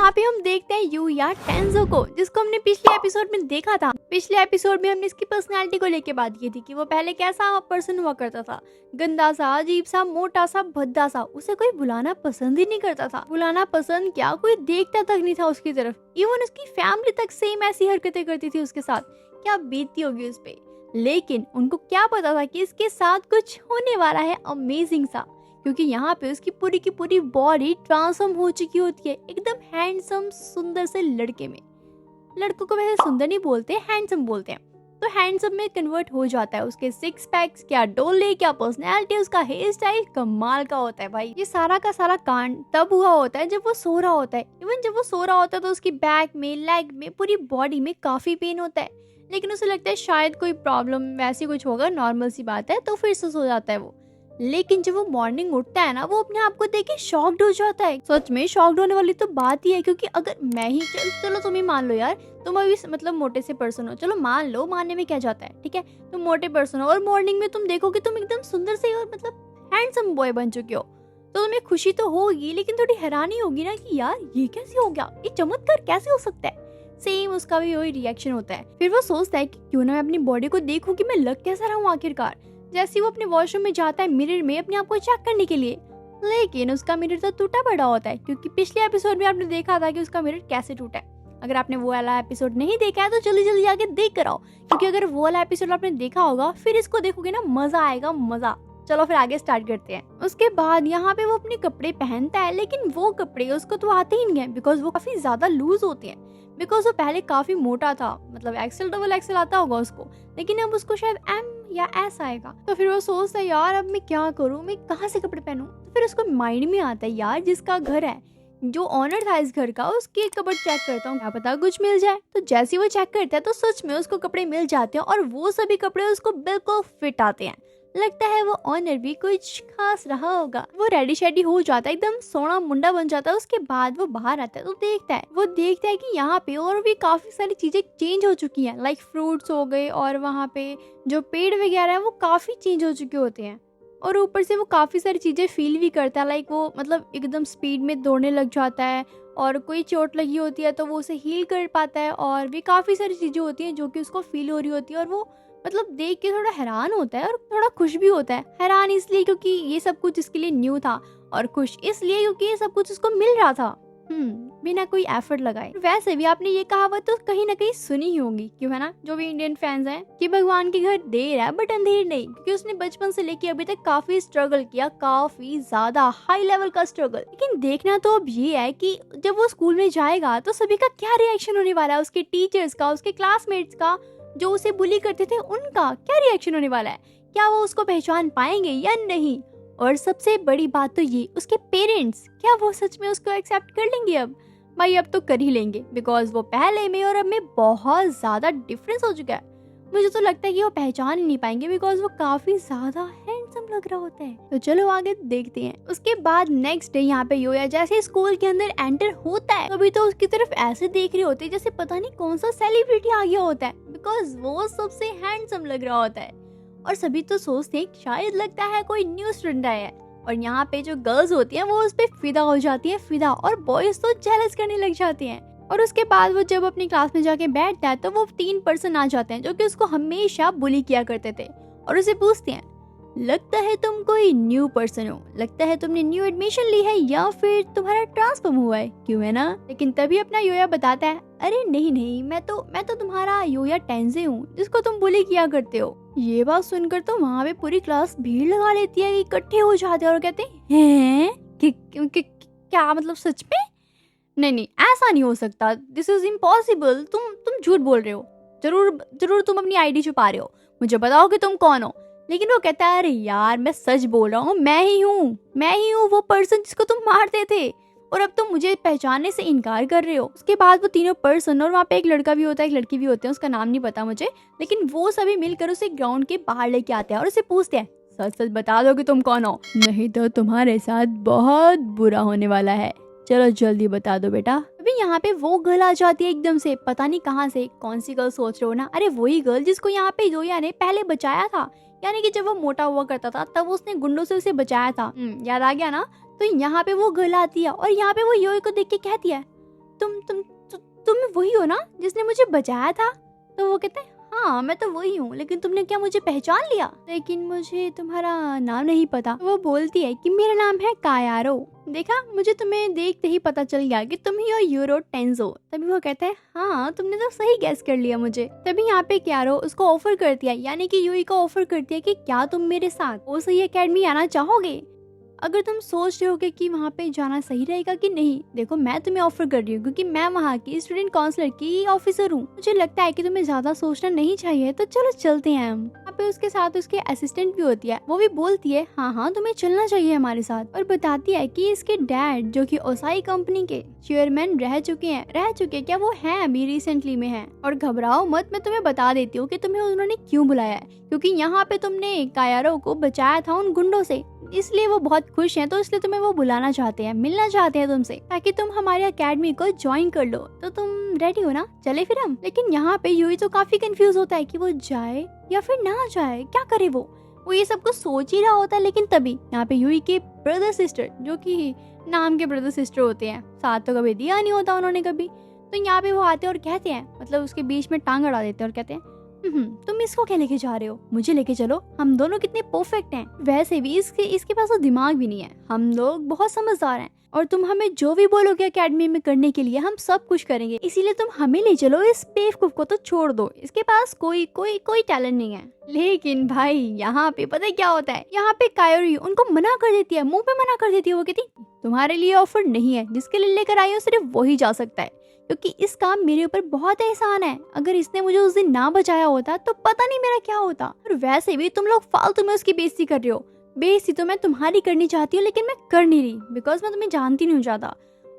यहाँ पे हम देखते हैं यूया टेंजो को, जिसको हमने पिछले एपिसोड में देखा था। पिछले एपिसोड में हमने इसकी पर्सनालिटी को लेके बात की थी कि वो पहले कैसा पर्सन हुआ करता था, गंदा सा, अजीब सा, मोटा सा, भद्दा सा। उसे कोई बुलाना पसंद ही नहीं करता था। बुलाना पसंद क्या, कोई देखता तक नहीं था उसकी तरफ। इवन उसकी फैमिली तक सेम ऐसी हरकतें करती थी उसके साथ। क्या बीतती होगी उस पे। लेकिन उनको क्या पता था कि इसके साथ कुछ होने वाला है अमेजिंग सा, क्योंकि यहाँ पे उसकी पूरी की पूरी बॉडी ट्रांसफॉर्म हो चुकी होती है एकदम हैंडसम सुंदर से लड़के में। लड़कों को वैसे सुंदर नहीं बोलते, हैंडसम बोलते हैं। तो हैंडसम में कन्वर्ट हो जाता है। उसके सिक्स पैक्स, क्या डोले, क्या पर्सनैलिटी, उसका हेयर स्टाइल कमाल का होता है भाई। ये सारा का सारा कांड तब हुआ होता है जब वो सो रहा होता है। इवन जब वो सो रहा होता है तो उसकी बैक में, लेग में, पूरी बॉडी में काफी पेन होता है। लेकिन उसे लगता है शायद कोई प्रॉब्लम वैसी कुछ होगा, नॉर्मल सी बात है, तो फिर से सो जाता है वो। लेकिन जब वो मॉर्निंग उठता है ना, वो अपने आप को देख के शॉक्ड हो जाता है। सच में शॉक्ड होने वाली तो बात ही है, क्योंकि अगर मैं ही चलो तुम ही मान लो यार, तुम अभी मतलब मोटे से पर्सन हो, चलो मान लो, मानने में क्या जाता है, ठीक है, तुम मोटे पर्सन हो और मॉर्निंग में तुम देखो कि तुम एकदम सुंदर से और मतलब हैंडसम बॉय बन चुके हो, तो तुम्हें खुशी तो होगी, लेकिन थोड़ी हैरानी होगी ना कि यार ये कैसे हो गया, ये चमत्कार कैसे हो सकता है। सेम उसका भी वही रिएक्शन होता है। फिर वो सोचता है कि क्यों ना मैं अपनी बॉडी को देखूं कि मैं लग कैसा रहा हूं आखिरकार। जैसे वो अपने वॉशरूम में जाता है मिरर में अपने आप को चेक करने के लिए, लेकिन उसका मिरर तो टूटा पड़ा होता है, क्योंकि पिछले एपिसोड में आपने देखा था कि उसका मिरर कैसे टूटा है। अगर आपने वो वाला एपिसोड नहीं देखा है तो जल्दी जल्दी आके देख कर आओ, क्योंकि अगर वो वाला एपिसोड आपने देखा होगा फिर इसको देखोगे ना, मजा आएगा, मजा। चलो फिर आगे स्टार्ट करते हैं। उसके बाद यहाँ पे वो अपने कपड़े पहनता है, लेकिन वो कपड़े उसको तो आते ही नहीं है, बिकॉज वो काफी ज्यादा लूज होते हैं। बिकॉज वो पहले काफी मोटा था, मतलब एक्सेल डबल एक्सेल आता होगा उसको, लेकिन अब उसको शायद एम या एस आएगा। तो फिर वो सोचता है यार अब मैं क्या करूँ, मैं कहाँ से कपड़े पहनूं। तो फिर उसको माइंड में आता है यार जिसका घर है, जो ऑनर था इस घर का, उसके कपड़े चेक करता हूँ, क्या पता कुछ मिल जाए। तो जैसे वो चेक करता है तो सच में उसको कपड़े मिल जाते हैं, और वो सभी कपड़े उसको बिल्कुल फिट आते हैं। लगता है वो ऑनर भी कुछ खास रहा होगा। वो रेडी शेडी हो जाता है, एकदम सोना मुंडा बन जाता है। उसके बाद वो बाहर आता है तो देखता है कि यहाँ पे और भी काफी सारी चीजें चेंज हो चुकी हैं, लाइक फ्रूट्स हो गए, और वहाँ पे जो पेड़ वगैरह है वो काफी चेंज हो चुके होते हैं। और ऊपर से वो काफी सारी चीजें फील भी करता है, लाइक वो मतलब एकदम स्पीड में दौड़ने लग जाता है, और कोई चोट लगी होती है तो वो उसे हील कर पाता है, और भी काफी सारी चीजें होती हैं जो कि उसको फील हो रही होती है। और वो मतलब देख के थोड़ा हैरान होता है और थोड़ा खुश भी होता है। हैरान इसलिए क्योंकि ये सब कुछ इसके लिए न्यू था, और खुश इसलिए क्योंकि ये सब कुछ उसको मिल रहा था बिना कोई एफर्ट लगाए। वैसे भी आपने ये कहावत तो कहीं ना कहीं सुनी ही होगी, क्यों है ना, जो भी इंडियन फैंस हैं, कि भगवान के घर देर है बट अंधेर नहीं। क्योंकि उसने बचपन से लेके अभी तक काफी स्ट्रगल किया, काफी ज्यादा हाई लेवल का स्ट्रगल। लेकिन देखना तो अब ये है कि जब वो स्कूल में जाएगा तो सभी का क्या रिएक्शन होने वाला है, उसके टीचर्स का, उसके क्लासमेट्स का, जो उसे बुली करते थे उनका क्या रिएक्शन होने वाला है। क्या वो उसको पहचान पाएंगे या नहीं। और सबसे बड़ी बात तो ये, उसके पेरेंट्स, क्या वो सच में उसको एक्सेप्ट कर लेंगे। अब भाई अब तो कर ही लेंगे, बिकॉज वो पहले में और अब में बहुत ज्यादा डिफरेंस हो चुका है। मुझे तो लगता है कि वो पहचान ही नहीं पाएंगे, बिकॉज वो काफी ज्यादा हैंडसम लग रहा होता है। तो चलो आगे देखते हैं। उसके बाद नेक्स्ट डे यहाँ पे योया जैसे स्कूल के अंदर एंटर होता है, अभी तो उसकी तरफ ऐसे देख रहे होते हैं जैसे पता नहीं कौन सा सेलिब्रिटी आ गया होता है, बिकॉज वो सबसे हैंडसम लग रहा होता है। और सभी तो सोचते हैं शायद लगता है कोई न्यू स्टूडेंट आया है। और यहाँ पे जो गर्ल्स होती हैं वो उस पे फिदा हो जाती है, फिदा, और बॉयज तो जेलस करने लग जाते हैं। और उसके बाद वो जब अपनी क्लास में जाके बैठता है तो वो 3 पर्सन आ जाते हैं जो कि उसको हमेशा बुली किया करते थे, और उसे पूछते हैं, लगता है तुम कोई न्यू पर्सन हो, लगता है तुमने न्यू एडमिशन ली है या फिर तुम्हारा ट्रांसफर हुआ है, क्यों है ना। लेकिन तभी अपना योया बताता है, अरे नहीं, मैं तो तुम्हारा योया टेंजे हूँ, जिसको तुम बुली किया करते हो। ये बात सुनकर तो वहाँ पे पूरी क्लास भीड़ लगा लेती है, इकट्ठे हो जाते हैं और कहते हैं क्या मतलब सच में। नहीं, ऐसा नहीं हो सकता, दिस इज इम्पॉसिबल, तुम झूठ बोल रहे हो, जरूर तुम अपनी आईडी छुपा रहे हो, मुझे बताओ कि तुम कौन हो। लेकिन वो कहता है, अरे यार मैं सच बोल रहा हूँ, मैं ही हूँ वो पर्सन जिसको तुम मारते थे, और अब तुम मुझे पहचानने से इनकार कर रहे हो। उसके बाद वो तीनों पर्सन, और वहाँ पे एक लड़का भी होता है, एक लड़की भी होती है, उसका नाम नहीं पता मुझे, लेकिन वो सभी मिलकर उसे ग्राउंड के बाहर लेके आते हैं और उसे पूछते हैं, सच बता दो कि तुम कौन हो, नहीं तो तुम्हारे साथ बहुत बुरा होने वाला है, चलो जल्दी बता दो बेटा। अभी यहाँ पे वो गर्ल आ जाती है एकदम से, पता नहीं कहाँ से। कौन सी गर्ल सोच रहे हो ना, अरे वही गर्ल जिसको यहाँ पे योया ने पहले बचाया था, यानी कि जब वो मोटा हुआ करता था तब उसने गुंडों से उसे बचाया था। याद आ गया ना। तो यहाँ पे वो गर्ल आती है और यहाँ पे वो योया को देख के कहती है, तुम वही हो ना जिसने मुझे बचाया था? तो वो कहते हैं हाँ मैं तो वही हूँ, लेकिन तुमने क्या मुझे पहचान लिया? लेकिन मुझे तुम्हारा नाम नहीं पता। वो बोलती है कि मेरा नाम है कायारो। देखा, मुझे तुम्हें देखते ही पता चल गया कि तुम ही हो यूरो टेंजो। तभी वो कहता है हाँ तुमने तो सही गैस कर लिया मुझे। तभी यहाँ पे क्यारो उसको ऑफर करती है, यानी कि यूई को ऑफर करती है कि क्या तुम मेरे साथ ओसई एकेडमी आना चाहोगे? अगर तुम सोच रहे होगे कि वहाँ पे जाना सही रहेगा कि नहीं, देखो मैं तुम्हें ऑफर कर रही हूँ क्योंकि मैं वहाँ की स्टूडेंट काउंसलर की ऑफिसर हूँ। मुझे लगता है कि तुम्हें ज्यादा सोचना नहीं चाहिए, तो चलो चलते हैं हम। यहाँ पे उसके साथ उसके असिस्टेंट भी होती है, वो भी बोलती है हाँ हाँ तुम्हें चलना चाहिए हमारे साथ, और बताती है कि इसके डैड जो कि ओसाई कंपनी के चेयरमैन रह चुके क्या वो है अभी रिसेंटली में है। और घबराओ मत, मैं तुम्हें बता देती हूँ कि तुम्हें उन्होंने क्यों बुलाया है, क्योंकि यहाँ पे तुमने कायारो को बचाया था उन गुंडों से, इसलिए वो बहुत खुश हैं, तो इसलिए तुम्हें वो बुलाना चाहते हैं, मिलना चाहते हैं तुमसे, ताकि तुम हमारे एकेडमी को ज्वाइन कर लो। तो तुम रेडी हो ना? चले फिर हम। लेकिन यहाँ पे यूई तो काफी कंफ्यूज होता है कि वो जाए या फिर ना जाए, क्या करे वो ये सब कुछ सोच ही रहा होता है। लेकिन तभी यहाँ पे यूई के ब्रदर सिस्टर, जो कि नाम के ब्रदर सिस्टर होते हैं, साथ तो कभी दिया नहीं होता उन्होंने कभी, तो यहाँ पे वो आते हैं और कहते हैं, मतलब उसके बीच में टांग अड़ा देते हैं और कहते हैं तुम इसको क्या लेके जा रहे हो, मुझे लेके चलो, हम दोनों कितने परफेक्ट हैं। वैसे भी इसके पास तो दिमाग भी नहीं है, हम लोग बहुत समझदार हैं, और तुम हमें जो भी बोलोगे एकेडमी में करने के लिए हम सब कुछ करेंगे, इसीलिए तुम हमें ले चलो, इस बेवकूफ को तो छोड़ दो, इसके पास कोई टैलेंट नहीं है। लेकिन भाई यहाँ पे पता है क्या होता है, यहाँ पे कायोरी उनको मना कर देती है, मुंह पे मना कर देती है। वो कहती तुम्हारे लिए ऑफर नहीं है, जिसके लिए लेकर आई हो सिर्फ वही जा सकता है, क्योंकि इस काम मेरे ऊपर बहुत एहसान है, अगर इसने मुझे उस दिन ना बचाया होता तो पता नहीं मेरा क्या होता। और वैसे भी तुम लोग फालतू में उसकी बेइज्जती कर रहे हो, बेइज्जती तो मैं तुम्हारी करनी चाहती हूँ लेकिन मैं कर नहीं रही, बिकॉज मैं तुम्हें जानती नहीं ज्यादा,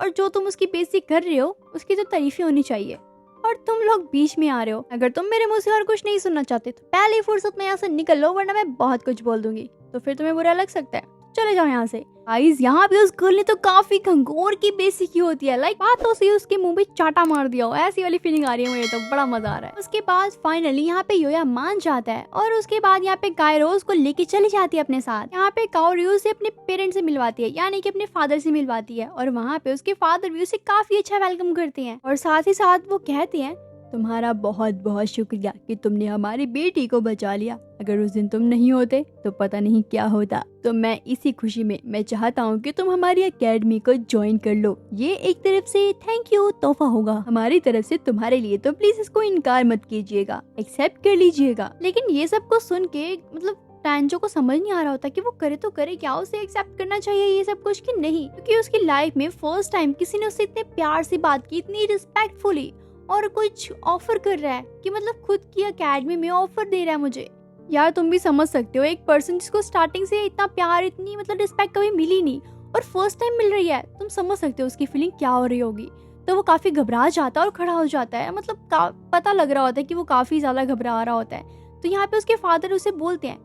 और जो तुम उसकी बेइज्जती कर रहे हो उसकी तो तारीफें होनी चाहिए, और तुम लोग बीच में आ रहे हो। अगर तुम मेरे मुंह से और कुछ नहीं सुनना चाहते तो पहली फुर्सत में यहाँ से निकल लो, वरना मैं बहुत कुछ बोल दूंगी, तो फिर तुम्हें बुरा लग सकता है, चले जाओ यहाँ से। गाइस यहाँ पे उस गर्ल ने तो काफी खंगोर की बेइज्जती की होती है, लाइक बातों से उसके मुंह पे चाटा मार दिया हो, ऐसी वाली फीलिंग आ रही है मुझे, तो बड़ा मजा आ रहा है। उसके बाद फाइनली यहाँ पे योया मान जाता है, और उसके बाद यहाँ पे कायरोस को लेके चली जाती है अपने साथ। यहाँ पे कायोरियो से अपने पेरेंट्स से मिलवाती है, यानी कि अपने फादर से मिलवाती है, और वहाँ पे उसके फादर भी उसे काफी अच्छा वेलकम करते हैं, और साथ ही साथ वो कहते हैं तुम्हारा बहुत बहुत शुक्रिया कि तुमने हमारी बेटी को बचा लिया, अगर उस दिन तुम नहीं होते तो पता नहीं क्या होता। तो मैं इसी खुशी में मैं चाहता हूँ कि तुम हमारी एकेडमी को ज्वाइन कर लो, ये एक तरफ से थैंक यू तोहफा होगा हमारी तरफ से तुम्हारे लिए, तो प्लीज इसको इनकार मत कीजिएगा, एक्सेप्ट कर लीजिएगा। लेकिन ये सब को सुन के मतलब टैंजो को समझ नहीं आ रहा होता कि वो करे तो करे क्या, उसे एक्सेप्ट करना चाहिए ये सब कुछ कि नहीं, क्योंकि उसकी लाइफ में फर्स्ट टाइम किसी ने उससे इतने प्यार से बात की, इतनी रिस्पेक्टफुली, और कुछ ऑफर कर रहा है कि मतलब खुद की एकेडमी में ऑफर दे रहा है मुझे। यार तुम भी समझ सकते हो, एक पर्सन जिसको स्टार्टिंग से इतना प्यार, इतनी मतलब रिस्पेक्ट कभी मिली नहीं और फर्स्ट टाइम मिल रही है, तुम समझ सकते हो उसकी फीलिंग क्या हो रही होगी। तो वो काफी घबरा जाता है और खड़ा हो जाता है, मतलब पता लग रहा होता है कि वो काफी ज्यादा घबरा रहा होता है। तो यहाँ पे उसके फादर उसे बोलते हैं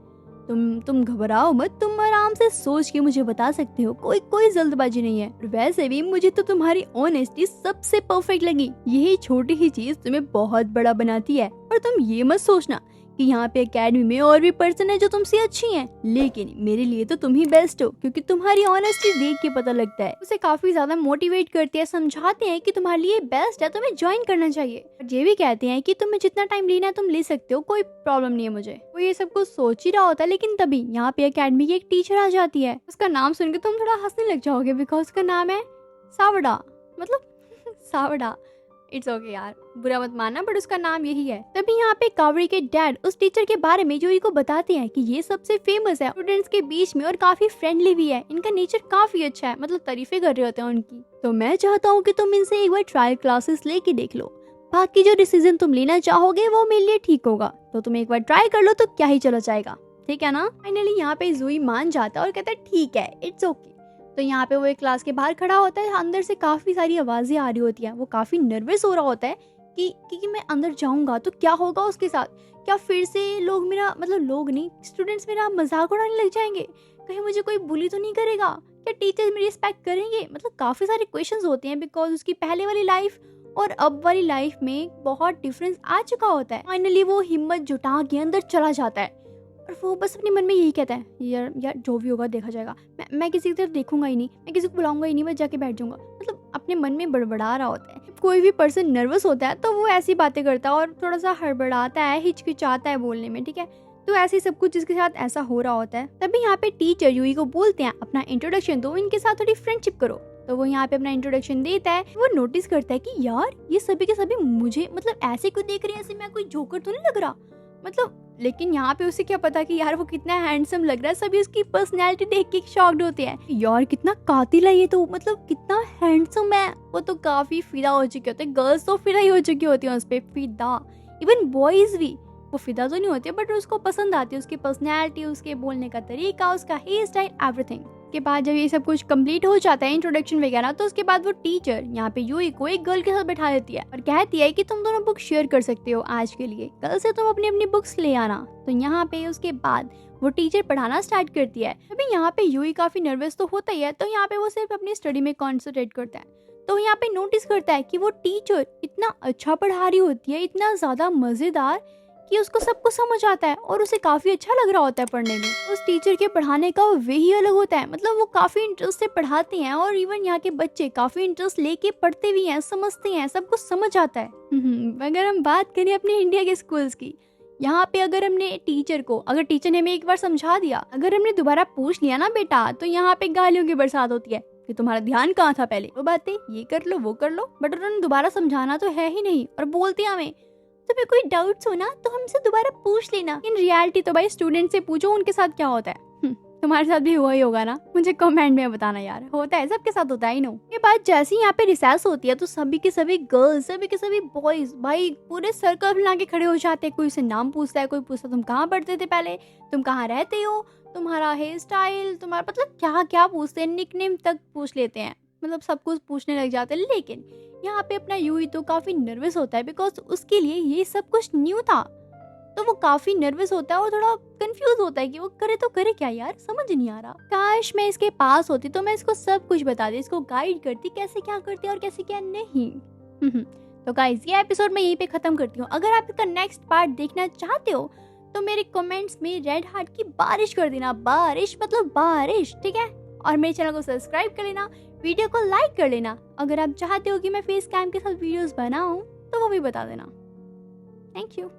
तुम घबराओ मत, तुम आराम से सोच के मुझे बता सकते हो, कोई जल्दबाजी नहीं है। वैसे भी मुझे तो तुम्हारी ऑनेस्टी सबसे परफेक्ट लगी, यही छोटी ही चीज तुम्हें बहुत बड़ा बनाती है। और तुम ये मत सोचना कि यहाँ पे एकेडमी में और भी पर्सन है जो तुमसे अच्छी हैं, लेकिन मेरे लिए तो तुम ही बेस्ट हो, क्योंकि तुम्हारी ऑनेस्टी देख के पता लगता है। उसे काफी ज्यादा मोटिवेट करते हैं, समझाते हैं कि तुम्हारे लिए बेस्ट है, तुम्हें ज्वाइन करना चाहिए। और ये भी कहते हैं कि तुम्हें जितना टाइम लेना है तुम ले सकते हो, कोई प्रॉब्लम नहीं है मुझे। वो ये सब कुछ सोच ही रहा होता है, लेकिन तभी यहाँ पे एकेडमी की एक टीचर आ जाती है। उसका नाम सुन के तुम थोड़ा हंसने लग जाओगे, बिकॉज उसका नाम है सावड़ा, मतलब सावड़ा। इट्स ओके यार, बुरा मत मानना, बट उसका नाम यही है। तभी यहाँ पे कावरी के डैड उस टीचर के बारे में यूई को बताते हैं कि ये सबसे फेमस है स्टूडेंट्स के बीच में और काफी फ्रेंडली भी है, इनका नेचर काफी अच्छा है, मतलब तारीफें कर रहे होते हैं उनकी। तो मैं चाहता हूँ कि तुम इनसे एक बार ट्रायल क्लासेस लेके देख लो, बाकी जो डिसीजन तुम लेना चाहोगे वो मेरे लिए ठीक होगा, तो तुम एक बार ट्राई कर लो तो क्या ही चला जाएगा, ठीक है ना। फाइनली यहाँ पे यूई मान जाता है और कहता है ठीक है, इट्स ओके। तो यहाँ पे वो एक क्लास के बाहर खड़ा होता है, अंदर से काफी सारी आवाजें आ रही होती हैं, वो काफी नर्वस हो रहा होता है कि मैं अंदर जाऊंगा तो क्या होगा उसके साथ, क्या फिर से लोग मेरा, मतलब लोग नहीं, स्टूडेंट्स मेरा मजाक उड़ाने लग जाएंगे, कहीं मुझे कोई बुली तो नहीं करेगा, क्या टीचर्स मेरी रिस्पेक्ट करेंगे, मतलब काफी सारे क्वेश्चंस होते हैं, बिकॉज उसकी पहले वाली लाइफ और अब वाली लाइफ में बहुत डिफरेंस आ चुका होता है। फाइनली वो हिम्मत जुटा के अंदर चला जाता है, और वो बस अपने मन में यही कहता है यार जो भी होगा देखा जाएगा, मैं किसी की तरफ देखूंगा ही नहीं, मैं किसी को बुलाऊंगा ही नहीं, मैं जाके बैठ जाऊंगा। मतलब अपने मन में बड़बड़ा रहा होता है। कोई भी पर्सन नर्वस होता है तो वो ऐसी बातें करता है और थोड़ा सा हड़बड़ाता है, हिचकिचाता है बोलने में, ठीक है। तो ऐसे ही सब कुछ इसके साथ ऐसा हो रहा होता है। तभी यहाँ पे टीचर यूई को बोलते हैं अपना इंट्रोडक्शन दो, इनके साथ थोड़ी फ्रेंडशिप करो। तो वो यहाँ पे अपना इंट्रोडक्शन देता है। वो नोटिस करता है कि यार ये सभी के सभी मुझे मतलब ऐसे क्यों देख रहे हैं, ऐसे मैं कोई जोकर तो नहीं लग रहा मतलब। लेकिन यहाँ पे उसे क्या पता कि यार वो कितना हैंडसम लग रहा है। सभी उसकी पर्सनैलिटी देख के शॉक्ड होते हैं, यार कितना कातिल है ये तो, मतलब कितना हैंडसम है। वो तो काफी फिदा हो चुके होते हैं, गर्ल्स तो फिदा ही हो चुकी होती है उस पर, फिदा। इवन बॉयज भी, वो फिदा तो नहीं होते बट उसको पसंद आती है उसकी पर्सनैलिटी, उसके बोलने का तरीका, उसका हेयर स्टाइल, एवरीथिंग। के बाद जब ये सब कुछ कंप्लीट हो जाता है इंट्रोडक्शन वगैरह, तो उसके बाद वो टीचर यहाँ पे यूई को एक गर्ल के साथ बैठा देती है और कहती है कि तुम दोनों बुक शेयर कर सकते हो आज के लिए, कल से तुम अपनी अपनी बुक्स ले आना। तो यहाँ पे उसके बाद वो टीचर पढ़ाना स्टार्ट करती है। अभी यहाँ पे यूई काफी नर्वस तो होता ही है, तो यहाँ पे वो सिर्फ अपनी स्टडी में कॉन्सेंट्रेट करता है। तो यहाँ पे नोटिस करता है कि वो टीचर इतना अच्छा पढ़ा रही होती है, इतना ज्यादा मजेदार कि उसको सब कुछ समझ आता है और उसे काफी अच्छा लग रहा होता है पढ़ने में। उस टीचर के पढ़ाने का वे ही अलग होता है, मतलब वो काफी इंटरेस्ट से पढ़ाते हैं और इवन यहाँ के बच्चे काफी इंटरेस्ट लेके पढ़ते भी हैं, समझते हैं, सब कुछ समझ आता है। अगर हम बात करें अपने इंडिया के स्कूल्स की, यहाँ पे अगर हमने टीचर को, अगर टीचर ने हमें एक बार समझा दिया, अगर हमने दोबारा पूछ लिया ना बेटा, तो यहाँ पे गालियों की बरसात होती है कि तुम्हारा ध्यान कहाँ था पहले, वो बातें ये कर लो वो कर लो, बट उन्होंने दोबारा समझाना तो है ही नहीं और बोलते हमें तुम्हें कोई डाउट्स हो ना तो हमसे दोबारा पूछ लेना। इन रियलिटी तो भाई स्टूडेंट से पूछो उनके साथ क्या होता है। तुम्हारे साथ भी हुआ ही होगा ना, मुझे कमेंट में बताना यार। होता है, सबके साथ होता है। नो ये बात जैसे ही यहाँ पे रिसेस होती है तो सभी के सभी गर्ल्स, सभी के सभी बॉयज भाई पूरे सर्कल बना के खड़े हो जाते हैं। कोई उसे नाम पूछता है, कोई पूछता तुम कहाँ पढ़ते थे पहले, तुम कहाँ रहते हो, तुम्हारा हेयर स्टाइल, तुम्हारा मतलब क्या क्या पूछते हैं, निकनेम तक पूछ लेते हैं, मतलब सब कुछ पूछने लग जाते हैं। लेकिन यहाँ पे अपना यूई तो काफी नर्वस होता है बिकॉज उसके लिए ये सब कुछ न्यू था। तो वो काफी नर्वस होता है और थोड़ा कंफ्यूज होता है कि वो करे तो करे क्या यार, समझ नहीं आ रहा। काश मैं इसके पास होती तो मैं इसको सब कुछ बता दी, इसको गाइड करती कैसे क्या करती और कैसे क्या नहीं। तो गाइस ये एपिसोड मैं यहीं पे खत्म करती हूँ। अगर आप इसका नेक्स्ट पार्ट देखना चाहते हो तो मेरे कमेंट्स में रेड हार्ट की बारिश कर देना, बारिश मतलब बारिश, ठीक है। और मेरे चैनल को सब्सक्राइब कर लेना, वीडियो को लाइक कर लेना। अगर आप चाहते हो कि मैं फेस कैम के साथ वीडियोस बनाऊं तो वो भी बता देना। Thank you.